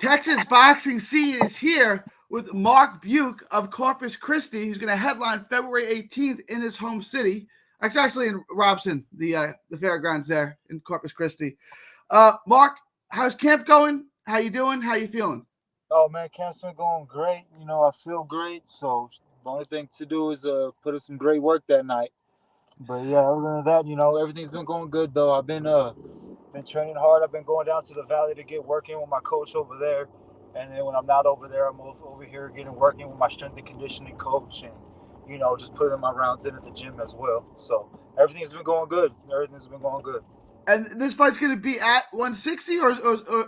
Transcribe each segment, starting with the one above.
Texas boxing scene is here with Mark Beuke of Corpus Christi, who's going to headline February 18th in his home city. It's actually in Robson, the fairgrounds there in Corpus Christi. Mark, how's camp going? How you doing? How you feeling? Oh man, camp's been going great. I feel great. So the only thing to do is put in some great work that night. But yeah, other than that, everything's been going good though. I've been training hard. I've been going down to the valley to get working with my coach over there, and then when I'm not over there, I'm over here getting working with my strength and conditioning coach, and just putting my rounds in at the gym as well. So everything's been going good. Everything's been going good. And this fight's going to be at 160,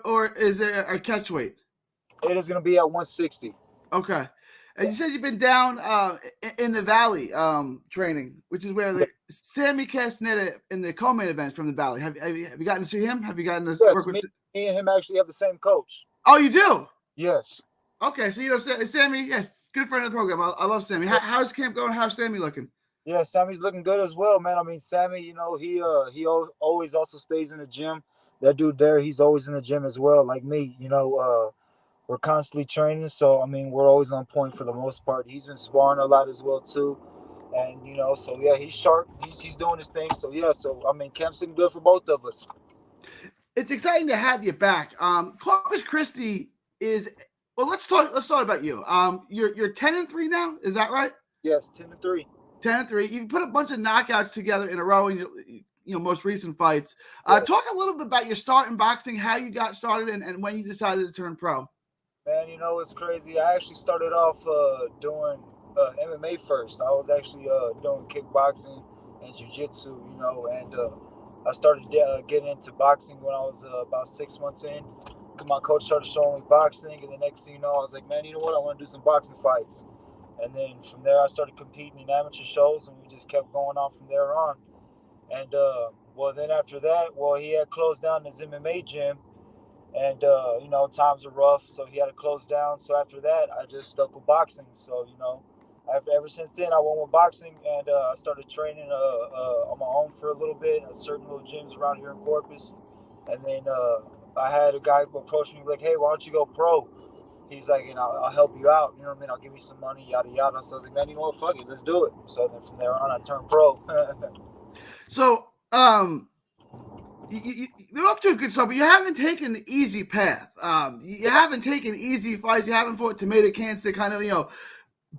or is there a catch weight? It is going to be at 160. Okay. And you said you've been down in the Valley training, which is where Sammy Castaneda in the co-main events from the Valley. Have you gotten to see him? Have you gotten to work with? Me and him actually have the same coach. Oh, you do? Yes. Okay, so Sammy, yes, good friend of the program. I love Sammy. How's camp going? How's Sammy looking? Yeah, Sammy's looking good as well, man. I mean, Sammy, he always also stays in the gym. That dude there, he's always in the gym as well, like me. We're constantly training, so I mean, we're always on point for the most part. He's been sparring a lot as well too, and so yeah, he's sharp. He's doing his thing. So yeah, I mean, camp's looking good for both of us. It's exciting to have you back. Corpus Christi is well. Let's talk about you. You're 10-3 now. Is that right? Yes, 10-3. 10-3. You put a bunch of knockouts together in a row in your most recent fights. Talk a little bit about your start in boxing, how you got started, and when you decided to turn pro. Man, it's crazy. I actually started off doing MMA first. I was actually doing kickboxing and jiu-jitsu, and I started getting into boxing when I was about 6 months in. My coach started showing me boxing, and the next thing you know, I was like, man, you know what? I want to do some boxing fights. And then from there, I started competing in amateur shows, and we just kept going on from there on. And, then after that, he had closed down his MMA gym, and, times were rough, so he had to close down. So after that, I just stuck with boxing. So, ever since then, I went with boxing, and I started training on my own for a little bit at certain little gyms around here in Corpus. And then I had a guy approach me like, hey, why don't you go pro? He's like, I'll help you out. You know what I mean? I'll give you some money, yada, yada. So I was like, man, you know what? Fuck it. Let's do it. So then from there on, I turned pro. So, you're up to a good start, but you haven't taken the easy path. You haven't taken easy fights. You haven't fought tomato cans to kind of,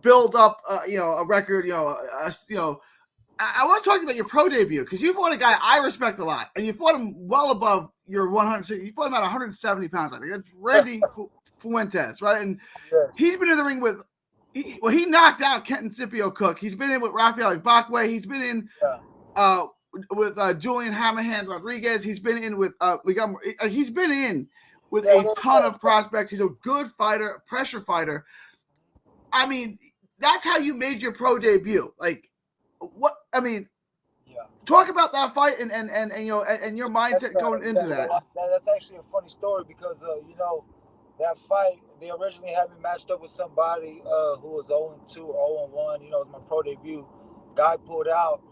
build up, a record, I want to talk about your pro debut because you fought a guy I respect a lot, and you fought him well above your 100. You fought him at 170 pounds. I think that's Randy Fuentes, right? And he's been in the ring with. He knocked out Kenton Scipio Cook. He's been in with Rafael Bakwe. He's been in with Julian Hammerhand Rodriguez. He's been in with he's been in with a ton of prospects. He's a good fighter, a pressure fighter. I mean, that's how you made your pro debut. Like, what? I mean, talk about that fight and your mindset going into that. That's actually a funny story because that fight, they originally had me matched up with somebody who was 0-2 or 0-1. It was my pro debut. Guy pulled out.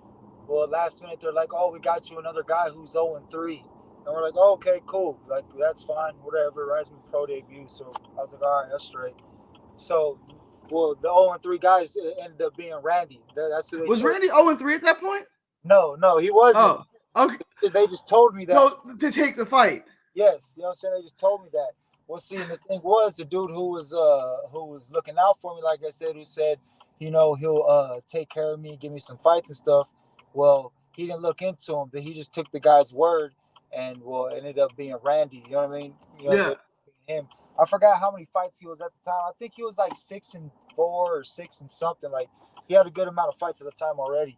Well, last minute, they're like, oh, we got you another guy who's 0-3. And we're like, oh, okay, cool. Like, that's fine, whatever. Right, it's my pro debut. So I was like, all right, that's straight. So, the 0-3 guys ended up being Randy. That's who was Randy 0-3 at that point? No, he wasn't. Oh, okay. They just told me that. So, to take the fight. Yes, you know what I'm saying? They just told me that. Well, see, and the thing was, the dude who was looking out for me, like I said, who said, he'll take care of me, give me some fights and stuff. Well, he didn't look into him. He just took the guy's word, and it ended up being Randy. You know what I mean? Him. I forgot how many fights he was at the time. I think he was like 6-4 or 6 and something. Like he had a good amount of fights at the time already.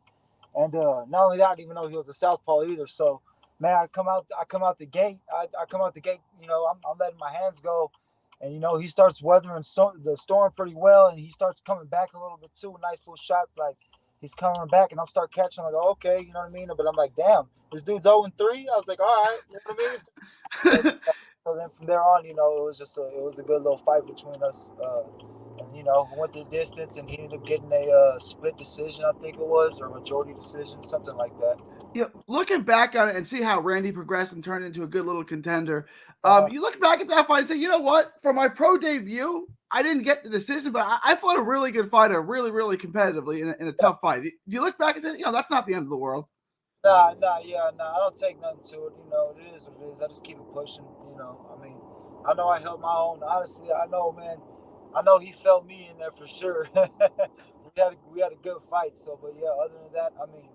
And not only that, I didn't even know he was a southpaw either. So, man, I come out the gate. I come out the gate. I'm letting my hands go, and he starts weathering the storm pretty well, and he starts coming back a little bit too. Nice little shots, like he's coming back, and I'm start catching. I'm like, okay, you know what I mean? But I'm like, damn, this dude's 0-3. I was like, all right, you know what I mean? So then from there on, it was a good little fight between us. And went the distance, and he ended up getting a split decision, I think it was, or majority decision, something like that. Looking back on it and see how Randy progressed and turned into a good little contender. Uh-huh. You look back at that fight and say, you know what? For my pro debut, I didn't get the decision, but I fought a really good fighter, really, really competitively in a tough fight. Do you look back and say, that's not the end of the world? Nah. I don't take nothing to it. It is what it is. I just keep it pushing. I mean, I know I held my own. Honestly, I know, man. I know he felt me in there for sure. we had a good fight. So, but yeah, other than that, I mean,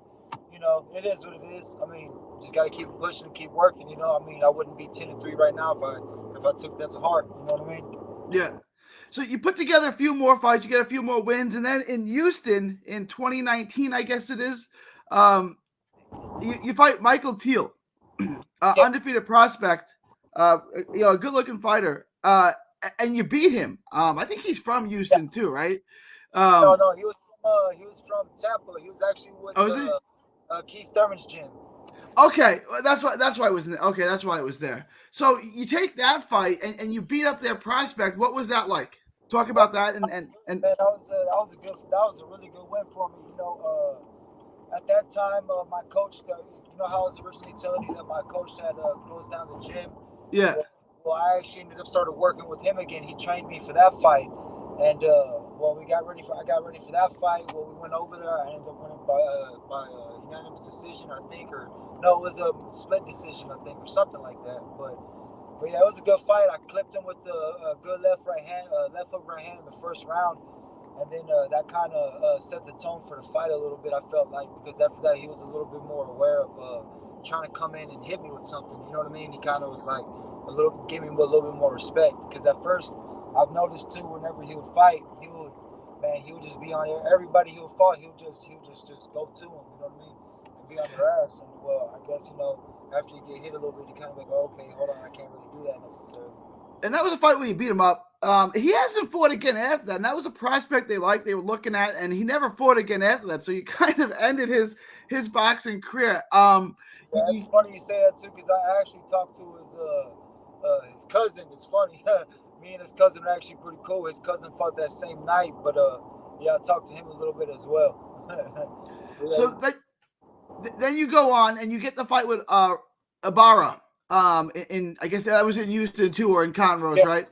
it is what it is. I mean, just got to keep pushing and keep working. I mean, I wouldn't be 10-3 right now if I took that to heart. You know what I mean? Yeah. So you put together a few more fights, you get a few more wins, and then in Houston in 2019, I guess it is, you fight Michael Teal, Yeah. undefeated prospect, a good-looking fighter, and you beat him. I think he's from Houston too, right? No, he was from Tampa. He was actually with Oh, is he? Keith Thurman's gym. Okay, that's why it was in there. Okay, that's why it was there. So you take that fight and you beat up their prospect. What was that like? Talk about that and Man, that was a really good win for me. At that time, my coach, how I was originally telling you that my coach had closed down the gym. yeah. Well, I actually ended up started working with him again. He trained me for that fight, and I got ready for that fight. Well, we went over there. I ended up winning by unanimous decision, I think, or no, it was a split decision, I think, or something like that. But yeah, it was a good fight. I clipped him with a good left hook right hand in the first round, and then that kind of set the tone for the fight a little bit. I felt like, because after that he was a little bit more aware of trying to come in and hit me with something. You know what I mean? He kind of was like give me a little bit more respect, because at first I've noticed too, whenever he would fight, he would just be on there. Everybody he would fight, he would just go to him. You know what I mean? And be on their ass. And well, I guess after you get hit a little bit, you kind of like, oh, okay, hold on, I can't really do that necessarily. And that was a fight where you beat him up. He hasn't fought again after that. And that was a prospect they were looking at, and he never fought again after that. So you kind of ended his boxing career. Yeah, it's funny you say that too, because I actually talked to his cousin. It's funny. Me and his cousin are actually pretty cool. His cousin fought that same night, but yeah, I talked to him a little bit as well. Yeah. So then you go on and you get the fight with Ibarra. In I guess that was in Houston too, or in Conroe, Yeah. right?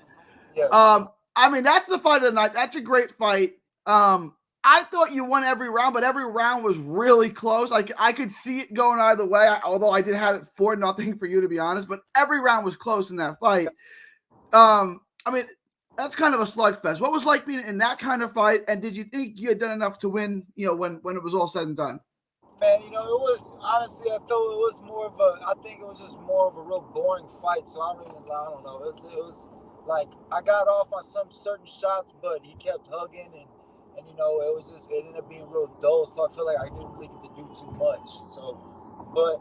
Yeah. I mean, that's the fight of the night. That's a great fight. I thought you won every round, but every round was really close. Like, I could see it going either way, although I did have it 4-0 for you, to be honest. But every round was close in that fight. I mean, that's kind of a slugfest. What was like being in that kind of fight? And did you think you had done enough to win? When it was all said and done. Man, it was honestly, I felt it was more of a. I think it was just more of a real boring fight. So I don't know. It was like I got off on some certain shots, but he kept hugging, and it ended up being real dull. So I feel like I didn't really get to do too much. So, but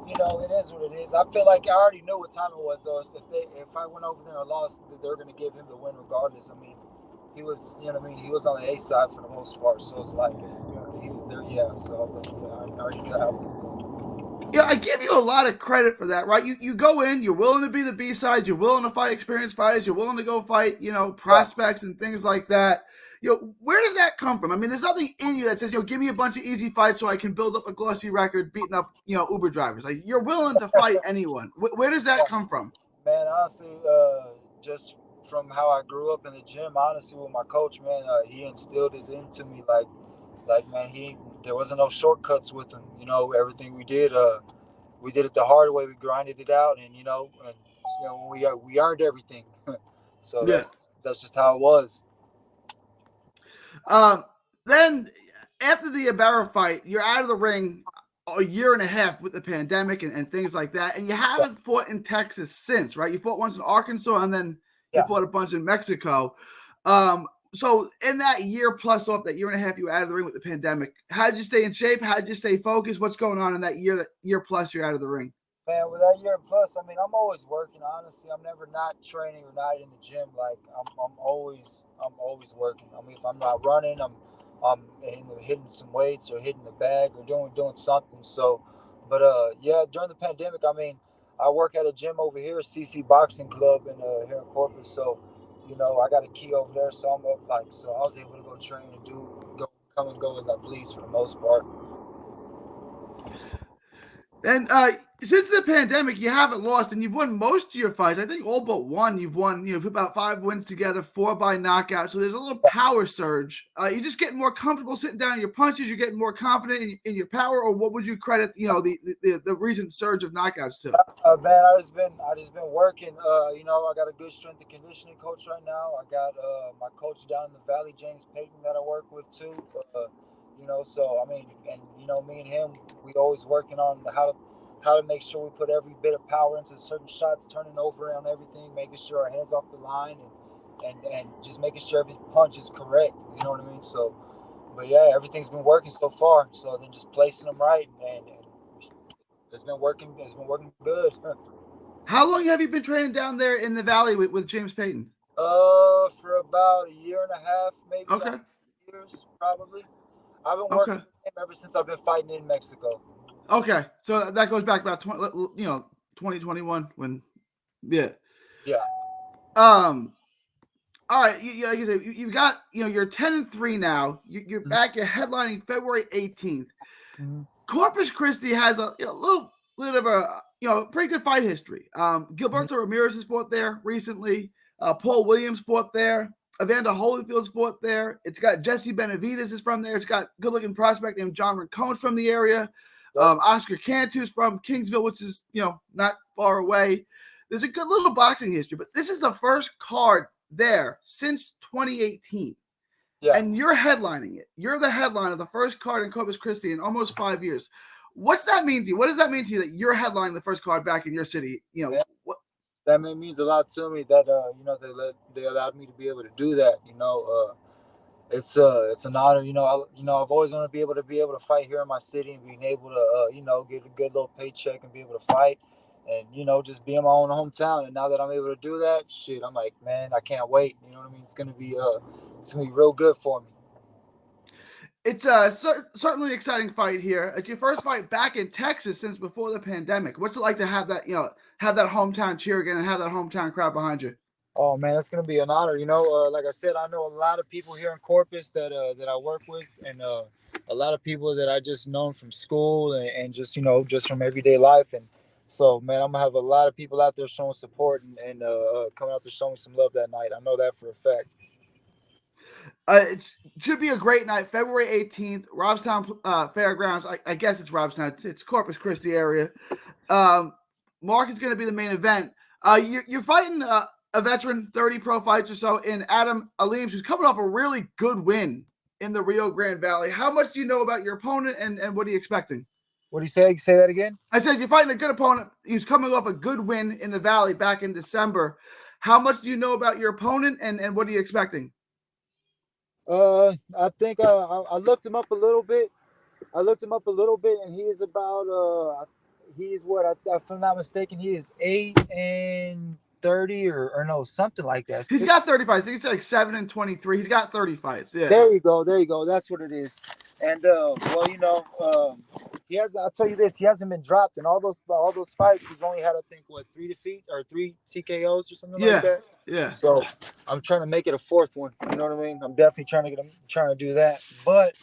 it is what it is. I feel like I already knew what time it was. So if I went over there and lost, they're going to give him the win regardless. I mean, he was, you know what I mean? He was on the A side for the most part. So it's like, he was there, yeah. So I was like, yeah, I already knew how it was going. Yeah, I give you a lot of credit for that, right? You go in, you're willing to be the B side, you're willing to fight experienced fighters, you're willing to go fight, prospects and things like that. Where does that come from? I mean, there's nothing in you that says, give me a bunch of easy fights so I can build up a glossy record beating up, Uber drivers. Like, you're willing to fight anyone. Where does that come from? Man, honestly, just from how I grew up in the gym, honestly, with my coach, man, he instilled it into me. Like man, there wasn't no shortcuts with him. Everything we did it the hard way. We grinded it out, and we earned everything. So Yeah. that's just how it was. Then after the Ibarra fight, you're out of the ring a year and a half with the pandemic and things like that, and you haven't fought in Texas since, right? You fought once in Arkansas, and then you fought a bunch in Mexico. So in that year plus off, that year and a half you were out of the ring with the pandemic, how did you stay in shape? How did you stay focused? What's going on in that year plus you're out of the ring? Man, with that year plus, I mean, I'm always working. Honestly, I'm never not training or not in the gym. Like I'm always working. I mean, if I'm not running, I'm hitting some weights or hitting the bag or doing something. So, but yeah, during the pandemic, I mean, I work at a gym over here, CC Boxing Club here in Corpus. So, I got a key over there, so I'm up so I was able to go train and come and go as I please for the most part. And since the pandemic, you haven't lost, and you've won most of your fights. I think all but one you've won. You know, about 5 wins together, 4 by knockout. So there's a little power surge. You're just getting more comfortable sitting down in your punches. You're getting more confident in your power, or what would you credit the recent surge of knockouts to? Man, I just been working. I got a good strength and conditioning coach right now. I got my coach down in the Valley, James Payton, that I work with too. So I mean, and me and him, we always working on how to make sure we put every bit of power into certain shots, turning over on everything, making sure our hands off the line, and just making sure every punch is correct. You know what I mean? So, but yeah, everything's been working so far. So then just placing them right, and it's been working. It's been working good. How long have you been training down there in the Valley with James Payton? For about a year and a half, maybe. Okay. Years, probably. I've been working with him ever since I've been fighting in Mexico. Okay, so that goes back about 2021 when, yeah. All right, like I said, you've got you're 10-3 now. You're back. You're headlining February 18th. Mm-hmm. Corpus Christi has a little of a pretty good fight history. Gilberto Ramirez has fought there recently. Paul Williams fought there. Evander Holyfield's fought there. It's got Jesse Benavides is from there. It's got good-looking prospect named John Rincon from the area. Oscar Cantu's from Kingsville, which is not far away. There's a good little boxing history, but this is the first card there since 2018. Yeah. And you're headlining it. You're the headline of the first card in Corpus Christi in almost 5 years. What's that mean to you? What does that mean to you that you're headlining the first card back in your city? What? That means a lot to me that they allowed me to be able to do that. It's an honor. I've always wanted to be able to fight here in my city and being able to get a good little paycheck and be able to fight and just be in my own hometown. And now that I'm able to do that, shit, I'm like, man, I can't wait. You know what I mean? It's gonna be real good for me. It's certainly an exciting fight here. It's your first fight back in Texas since before the pandemic. What's it like to have that, have that hometown cheer again and have that hometown crowd behind you? Oh man, it's gonna be an honor. Like I said, I know a lot of people here in Corpus that I work with, and a lot of people that I just known from school and just just from everyday life. And so, man, I'm gonna have a lot of people out there showing support and coming out to showing some love that night. I know that for a fact. It should be a great night. February 18th, Robstown Fairgrounds. I guess it's Robstown. It's Corpus Christi area. Mark is going to be the main event. You're fighting a veteran, 30 pro fights or so, in Adam Aleems, who's coming off a really good win in the Rio Grande Valley. How much do you know about your opponent, and what are you expecting? What do you say? Say that again? I said you're fighting a good opponent. He's coming off a good win in the Valley back in December. How much do you know about your opponent, and what are you expecting? I think I looked him up a little bit. And he is about he's what, if I'm not mistaken, he is 8-30 or no, something like that. He's got 30 fights. I think it's like 7-23. He's got 30 fights. Yeah. There you go. That's what it is. And he has. I'll tell you this: he hasn't been dropped in all those fights. He's only had, I think, 3 defeats or 3 TKOs or something like that. Yeah. So I'm trying to make it a 4th one. You know what I mean? I'm definitely trying to do that. But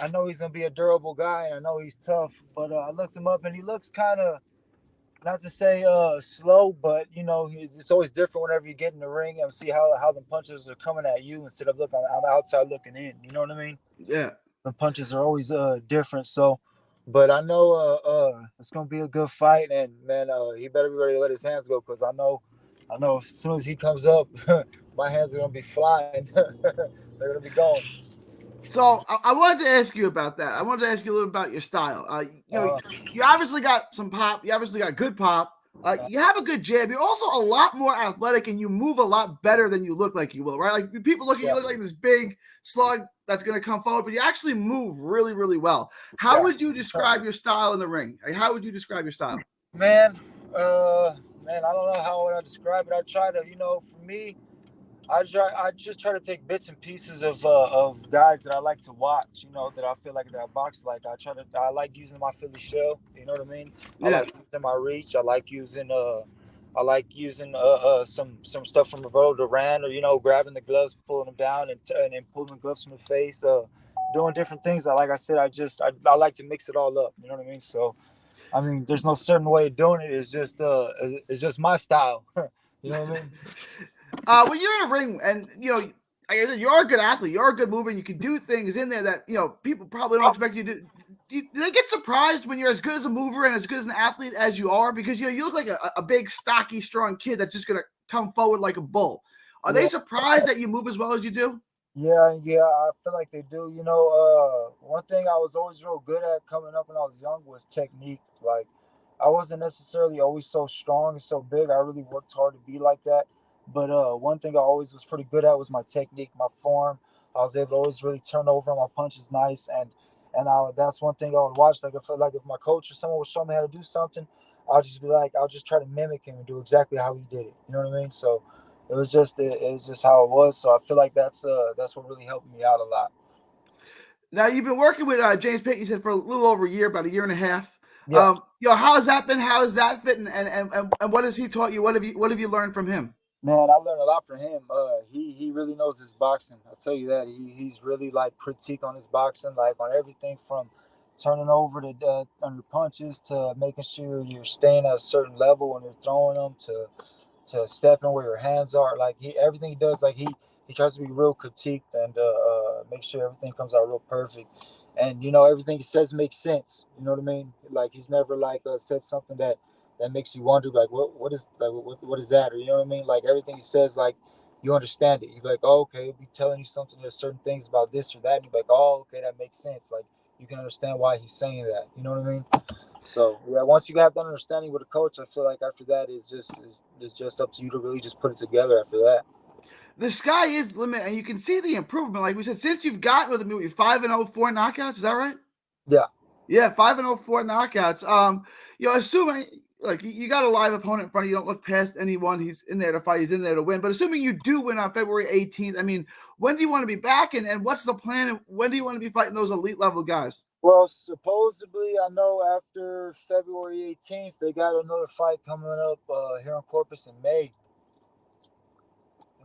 I know he's gonna be a durable guy, and I know he's tough. But I looked him up, and he looks kind of, not to say slow, but it's always different whenever you get in the ring and see how the punches are coming at you instead of looking on the outside looking in. You know what I mean? Yeah. The punches are always different. So, but I know it's gonna be a good fight, and man, he better be ready to let his hands go, because I know as soon as he comes up, my hands are gonna be flying. They're gonna be going. So I wanted to ask you about that. I wanted to ask you a little about your style. You obviously got some pop. You obviously got good pop. You have a good jab. You're also a lot more athletic, and you move a lot better than you look like you will, right? Like, people look at you, look like this big slug that's going to come forward, but you actually move really, really well. How would you describe your style in the ring? How would you describe your style? Man, I don't know how would I describe it. I try to, for me, I just try to take bits and pieces of guys that I like to watch, that I feel like that I box like. I like using my Philly shell, you know what I mean? Yeah. I like using my reach. I like using some stuff from Roberto Duran, or grabbing the gloves, pulling them down, and pulling the gloves from the face, doing different things. Like I said, I like to mix it all up. You know what I mean? So I mean, there's no certain way of doing it. It's just my style. You know what I mean? When you're in a ring, and like I said, you're a good athlete, you're a good mover, and you can do things in there that people probably don't expect you to do. Do they get surprised when you're as good as a mover and as good as an athlete as you are? Because you look like a big, stocky, strong kid that's just gonna come forward like a bull. Are they Yeah. surprised that you move as well as you do? Yeah, I feel like they do. One thing I was always real good at coming up when I was young was technique. Like, I wasn't necessarily always so strong and so big. I really worked hard to be like that. But one thing I always was pretty good at was my technique, my form. I was able to always really turn over my punches nice, that's one thing I would watch. Like, if my coach or someone would show me how to do something, I'll just try to mimic him and do exactly how he did it. You know what I mean? So it was just how it was. So I feel like that's what really helped me out a lot. Now you've been working with James Payton, you said, for a little over a year, about a year and a half. Yeah, How has that been? How has that fit? And what has he taught you? What have you learned from him? man, I learned a lot from him. He really knows his boxing. I'll tell you that. He's really like critique on his boxing, like on everything from turning over to on your punches to making sure you're staying at a certain level when you're throwing them to stepping where your hands are. Like everything he does, like he tries to be real critiqued and make sure everything comes out real perfect. And everything he says makes sense. You know what I mean? Like he's never like said something that makes you wonder like what is like what is that, or you know what I mean? Like everything he says, like you understand it. You're like, oh, okay, he'll be telling you something. There's certain things about this or that. And you're like, oh, okay, that makes sense. Like you can understand why he's saying that. You know what I mean? So yeah, once you have that understanding with a coach, I feel like after that it's just up to you to really just put it together after that. The sky is the limit, and you can see the improvement. Like we said, since you've gotten with him, you're 5-0, 4 knockouts. Is that right? Yeah. Yeah, 5-0, 4 knockouts. Assuming like you got a live opponent in front of you, don't look past anyone. He's in there to fight. He's in there to win. But assuming you do win on February 18th, I mean, when do you want to be back, and what's the plan? And when do you want to be fighting those elite level guys? Well, supposedly, I know after February 18th, they got another fight coming up here in Corpus in May.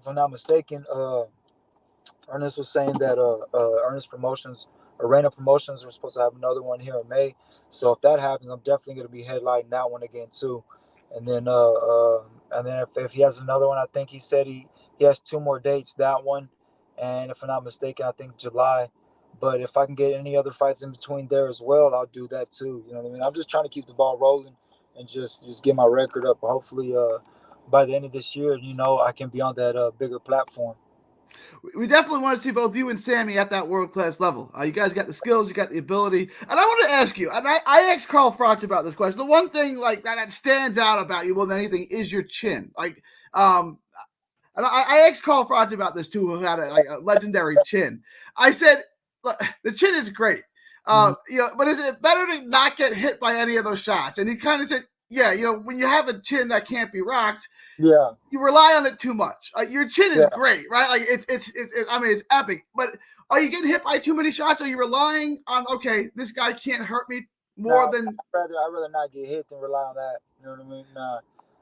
If I'm not mistaken, Ernest was saying that Ernest Promotions, Arena Promotions, are supposed to have another one here in May. So if that happens, I'm definitely going to be headlining that one again too. And then if he has another one, I think he said he has two more dates. That one, and if I'm not mistaken, I think July. But if I can get any other fights in between there as well, I'll do that too. You know what I mean? I'm just trying to keep the ball rolling and just get my record up. Hopefully, by the end of this year, I can be on that bigger platform. We definitely want to see both you and Sammy at that world class level. You guys got the skills, you got the ability, and I want to ask you. And I asked Carl Froch about this question. The one thing like that stands out about you more than anything is your chin. And I asked Carl Froch about this too, who had a legendary chin. I said, look, the chin is great, but is it better to not get hit by any of those shots? And he kind of said, yeah, when you have a chin that can't be rocked, Yeah, you rely on it too much. Your chin is yeah. great, right? Like it's epic. But are you getting hit by too many shots? Are you relying on, okay, this guy can't hurt me more Nah, than? I'd rather not get hit than rely on that. You know what I mean? Nah,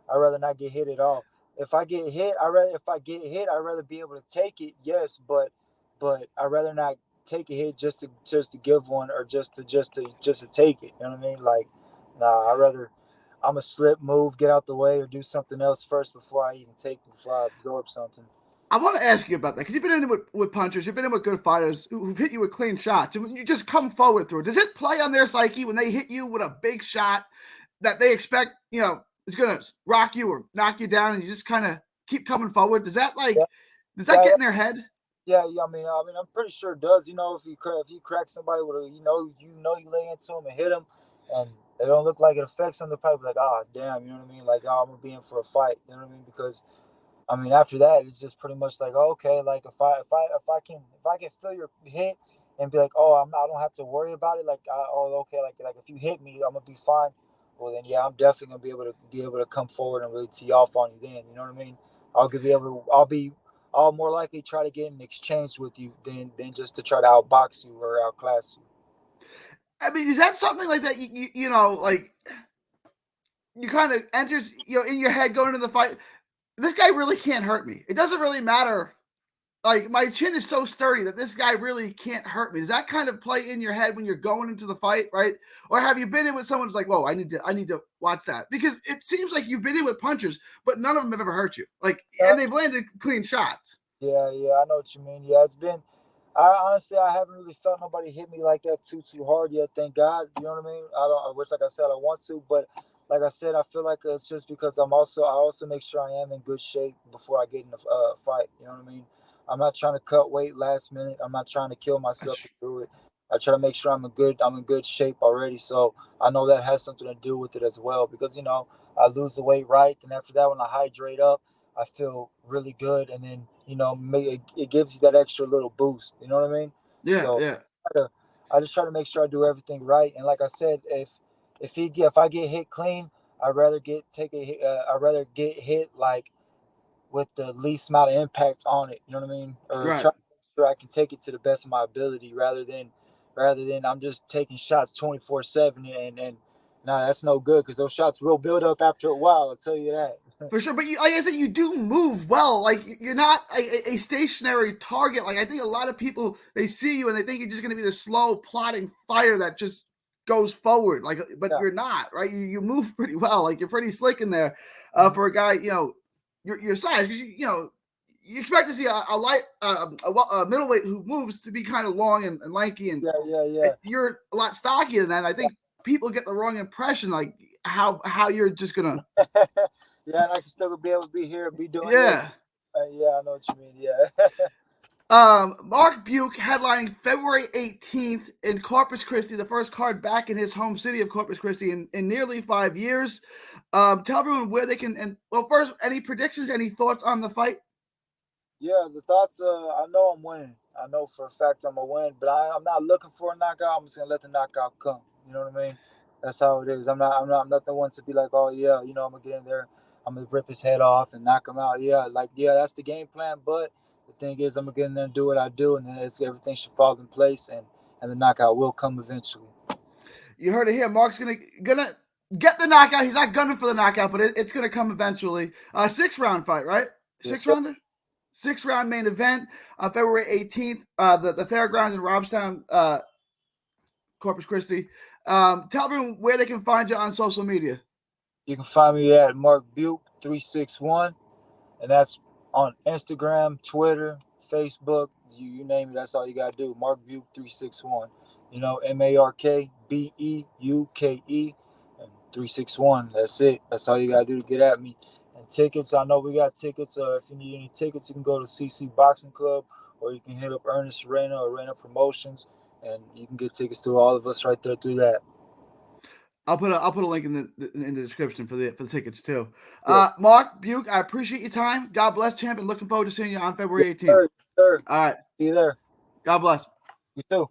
I'd rather not get hit at all. If I get hit, I'd rather be able to take it. Yes, but I'd rather not take a hit just to give one or just to take it. You know what I mean? Like, nah, I'm a slip, move, get out the way, or do something else first before I absorb something. I want to ask you about that because you've been in with punchers, you've been in with good fighters who've hit you with clean shots, and when you just come forward through it, does it play on their psyche when they hit you with a big shot that they expect, is going to rock you or knock you down, and you just kind of keep coming forward? Does that Yeah, does that yeah, get in their head? yeah. I'm pretty sure it does. If you crack somebody with a, you lay into them and hit them, and they don't look like it affects them, they're probably like, ah, damn, you know what I mean? Like, oh, I'm gonna be in for a fight. You know what I mean? Because after that, it's just pretty much like, oh, okay, like if I can feel your hit and be like, oh, I don't have to worry about it. Like, oh, okay, like if you hit me, I'm gonna be fine. Well, then yeah, I'm definitely gonna be able to come forward and really tee off on you. Then, you know what I mean? I'll more likely try to get an exchange with you than just to try to outbox you or outclass you. I mean, is that something like that? Like you kind of enters, in your head going into the fight. This guy really can't hurt me. It doesn't really matter like my chin is so sturdy that this guy really can't hurt me. Does that kind of play in your head when you're going into the fight, right? Or have you been in with someone who's like, whoa, I need to watch that? Because it seems like you've been in with punchers, but none of them have ever hurt you. Like, and they've landed clean shots. Yeah, I know what you mean. Yeah, it's been. I honestly, I haven't really felt nobody hit me like that too hard yet. Thank God. You know what I mean? I wish, like I said, I want to, but like I said, I feel like it's just because I also make sure I am in good shape before I get in the fight. You know what I mean? I'm not trying to cut weight last minute. I'm not trying to kill myself to do it. I try to make sure I'm in good shape already. So I know that has something to do with it as well because I lose the weight right, and after that, when I hydrate up, I feel really good, and then it gives you that extra little boost. You know what I mean? Yeah, So yeah. I just try to make sure I do everything right. And like I said, if I get hit clean, I'd rather I'd rather get hit like with the least amount of impact on it. You know what I mean? Or Right. try to make sure I can take it to the best of my ability, rather than I'm just taking shots 24/7 and nah, that's no good because those shots will build up after a while. I'll tell you that. For sure, but like I said, you do move well. Like you're not a stationary target. Like I think a lot of people they see you and they think you're just going to be the slow, plodding fighter that just goes forward. Like, but Yeah. you're not, right? You move pretty well. Like you're pretty slick in there for a guy, your size. You expect to see a light, a middleweight who moves to be kind of long and lanky, and Yeah. you're a lot stockier than that. I think people get the wrong impression, like how you're just gonna. Yeah, and I can still be able to be here and be doing this. Yeah. Yeah, I know what you mean. Yeah. Mark Beuke headlining February 18th in Corpus Christi, the first card back in his home city of Corpus Christi in nearly 5 years. Tell everyone where they can, and well, first, any predictions, any thoughts on the fight? Yeah, the thoughts. I know I'm winning. I know for a fact I'm gonna win, but I'm not looking for a knockout. I'm just gonna let the knockout come. You know what I mean? That's how it is. I'm not the one to be like, oh yeah, I'm gonna get in there. I'm gonna rip his head off and knock him out. Yeah, that's the game plan. But the thing is, I'm gonna get in there and do what I do, and then everything should fall in place, and the knockout will come eventually. You heard it here. Mark's gonna get the knockout. He's not gunning for the knockout, but it's gonna come eventually. 6-round fight, right? Yes, 6-rounder? 6-round main event on February 18th. The fairgrounds in Robstown, Corpus Christi. Tell everyone where they can find you on social media. You can find me at Mark Beuke 361, and that's on Instagram, Twitter, Facebook. You name it. That's all you gotta do. Mark Beuke 361. MarkBeuke and 361. That's it. That's all you gotta do to get at me. And tickets, I know we got tickets. If you need any tickets, you can go to CC Boxing Club, or you can hit up Ernest Arena or Arena Promotions, and you can get tickets through all of us right there through that. I'll put a link in the description for the tickets too. Mark Beuke, I appreciate your time. God bless, champ, and looking forward to seeing you on February 18th. Sir. All right. See you there. God bless. You too.